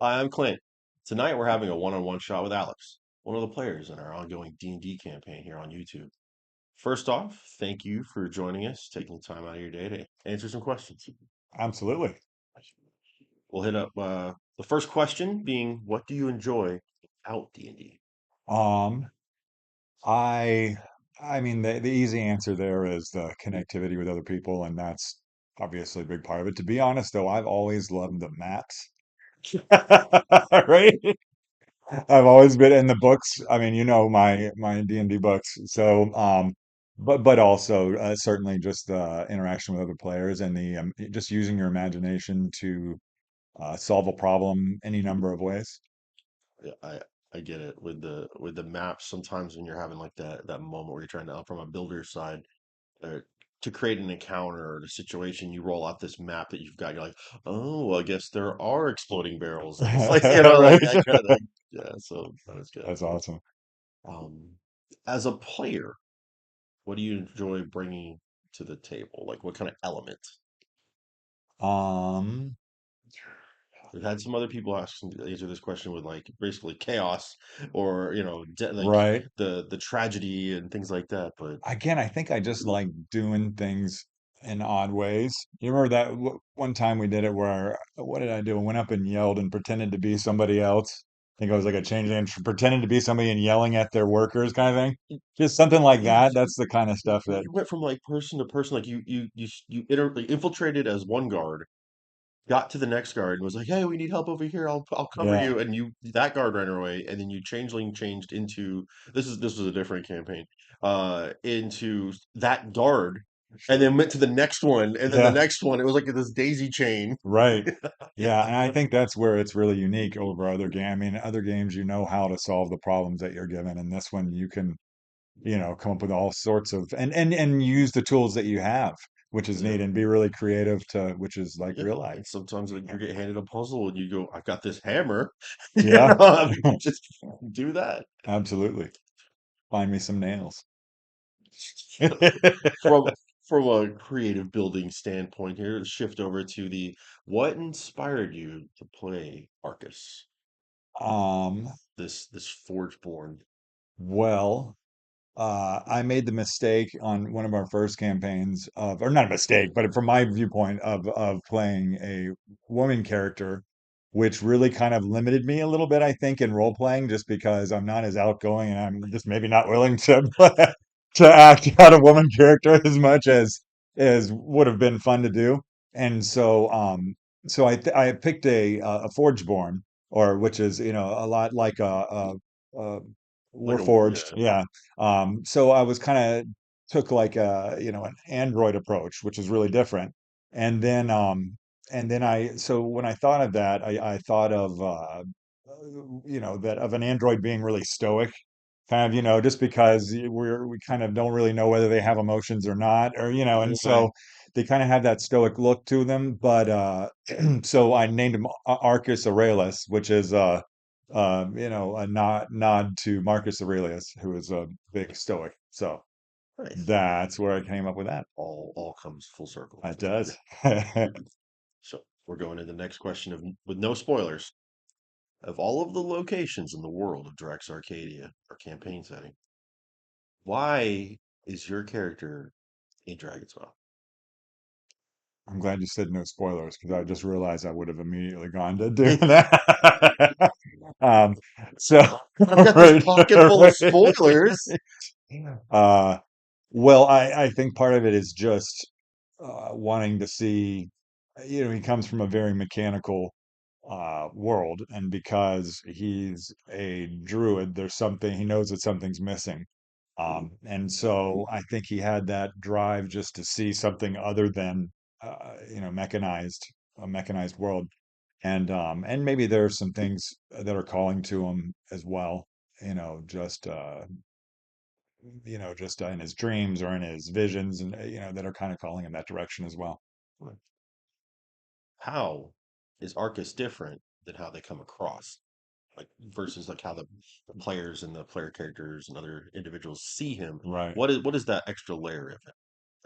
Hi, I'm Clint. Tonight we're having a one-on-one shot with Alex, one of the players in our ongoing D&D campaign here on YouTube. First off, thank you for joining us, taking time out of your day to answer some questions. Absolutely. We'll hit up the first question being, what do you enjoy about D&D? Um, I I mean the easy answer there is the connectivity with other people, and that's obviously a big part of it. To be honest, though, I've always loved the maps. Right? I've always been in the books. I mean, my D&D books. So, but also certainly just the interaction with other players and the just using your imagination to solve a problem any number of ways. Yeah, I get it with the maps. Sometimes when you're having like that moment where you're trying to from a builder's side uh, to create an encounter or a situation, you roll out this map that you've got. You're like, oh, well, I guess there are exploding barrels. Like it's like like Right? that kind of thing. Yeah, so that is good. That's awesome. Um, as a player, what do you enjoy bringing to the table? Like what kind of element? Um, We've had some other people answer this question with like basically chaos or like right. the tragedy and things like that. But Again, I think I just like doing things in odd ways. You remember that one time we did it where, what did I do? I went up and yelled and pretended to be somebody else. I think I was like a change agent, pretending to be somebody and yelling at their workers kind of thing. Just something like yeah, that. That's the kind of stuff that, you went from like person to person. Like you like, infiltrated as one guard, got to the next guard and was like, "Hey, we need help over here. I'll cover yeah, you." And you that guard ran away, and then you changeling changed into this was a different campaign. Into that guard, and then went to the next one, and then the yeah. next one. It was like this daisy chain. Right. Yeah, Yeah, and I think that's where it's really unique over other game. I mean, other games, you know how to solve the problems that you're given, and this one you can, come up with all sorts of and use the tools that you have, which is yeah, neat, and be really creative to, which is like yeah. real life. And sometimes like, you get handed a puzzle, and you go, "I've got this hammer." Yeah, Just do that. absolutely. Find me some nails. from from a creative building standpoint here, let's shift over to the what inspired you to play Arcus, Um, this Forgeborn. well, I made the mistake on one of our first campaigns of, or not a mistake, but from my viewpoint of playing a woman character, which really kind of limited me a little bit, I think, in role playing, just because I'm not as outgoing and I'm just maybe not willing to to act out a woman character as much as would have been fun to do. And so I picked a Forgeborn, or which is a lot like a Like a Warforged, yeah, yeah. So I was kind of took like a, an Android approach, which is really different. And then so when I thought of that, I thought of, that of an Android being really stoic, kind of, just because we kind of don't really know whether they have emotions or not, or, and right. so they kind of have that stoic look to them. But so I named him Arcus Aurelius, which is a nod to Marcus Aurelius, who is a big Stoic. So Nice. that's where I came up with that. All comes full circle. It does. So we're going to the next question of with no spoilers. Of all of the locations in the world of Drax Arcadia, our campaign setting, why is your character a Dragonsmouth? I'm glad you said no spoilers, because I just realized I would have immediately gone to do that. Um, so I've got this right, pocket full of right. spoilers. Uh, well, I think part of it is just wanting to see, he comes from a very mechanical world, and because he's a druid, there's something, he knows that something's missing. And so I think he had that drive just to see something other than, a mechanized world. And maybe there are some things that are calling to him as well, just, in his dreams or in his visions, and, that are kind of calling in that direction as well. How is Arcus different than how they come across? Like versus like how the players and the player characters and other individuals see him. Right. What is that extra layer of it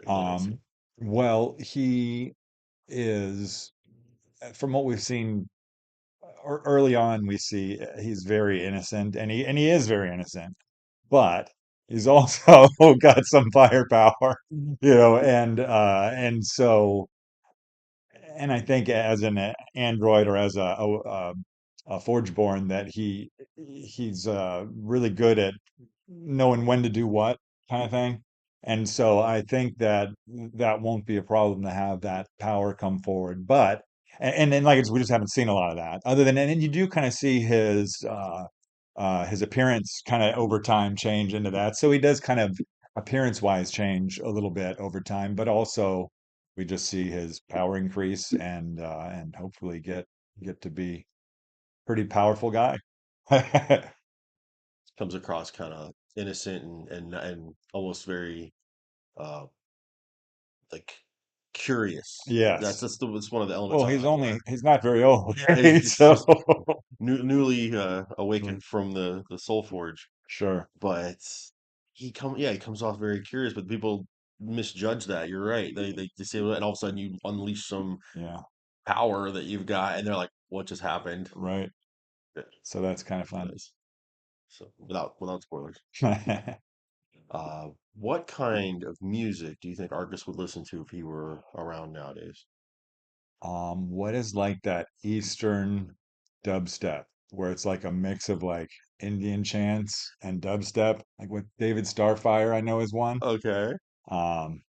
that they don't see? Um, well, he is, from what we've seen, early on we see he's very innocent, and he is very innocent, but he's also got some firepower, and so and I think as an android or as a Forgeborn that he's really good at knowing when to do what kind of thing. And so I think that that won't be a problem to have that power come forward. But and then we just haven't seen a lot of that. Other than and then you do kind of see his appearance kind of over time change into that. So he does kind of appearance wise change a little bit over time, but also we just see his power increase and hopefully get to be pretty powerful guy. Comes across kind of innocent and almost very uh like curious. That's Yes. that's one of the elements Well, I like about he's not very old, him. Yeah, right? it's So just newly awakened from the Soul Forge, sure. but he comes off very curious, but people misjudge that. You're right. They say, and all of a sudden you unleash some Yeah, power that you've got, and they're like, "What just happened?" right. Yeah, So that's kind of fun. nice. So without spoilers, what kind of music do you think Arcus would listen to if he were around nowadays? What is like that Eastern dubstep where it's like a mix of like Indian chants and dubstep, like with David Starfire, I know is one. Okay, Um,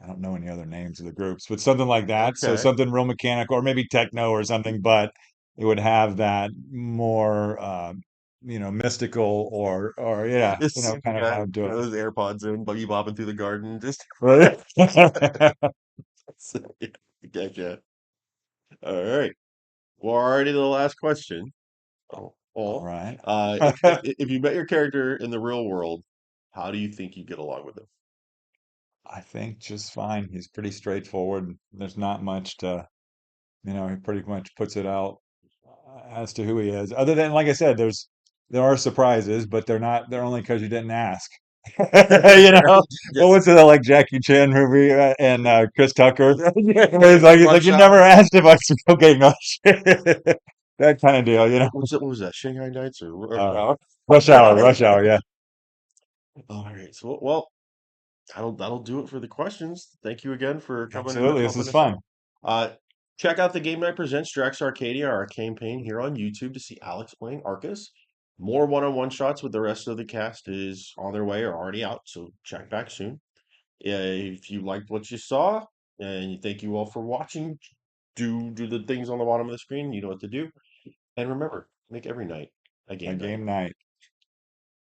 I don't know any other names of the groups, but something like that. So okay. something real mechanical, or maybe techno or something, but it would have that more, mystical or yeah, Just see the kind of guy, vibe to it. those AirPods in, buggy bopping through the garden, just Right. yeah, gotcha. All right. Well, already the last question. Oh, All well, right. if you met your character in the real world, how do you think you get along with them? I think just fine. He's pretty straightforward. There's not much to, he pretty much puts it out as to who he is. Other than, like I said, there are surprises, but they're only because you didn't ask. You know, what Yes. was it like Jackie Chan movie and Chris Tucker? He's like Rush you never hour. asked if I was okay, no shit. That kind of deal. What was that? Shanghai Nights or Rush Uh, Hour? Rush hour, yeah. All right. So, well, that'll do it for the questions. Thank you again for coming and Absolutely, this helping is us fun. out. Check out the Game Night Presents Drax Arcadia, our campaign here on YouTube to see Alex playing Arcus. More one-on-one shots with the rest of the cast is on their way or already out, so check back soon. If you liked what you saw, and thank you all for watching, do the things on the bottom of the screen. You know what to do. And remember, make every night a A game night. game night.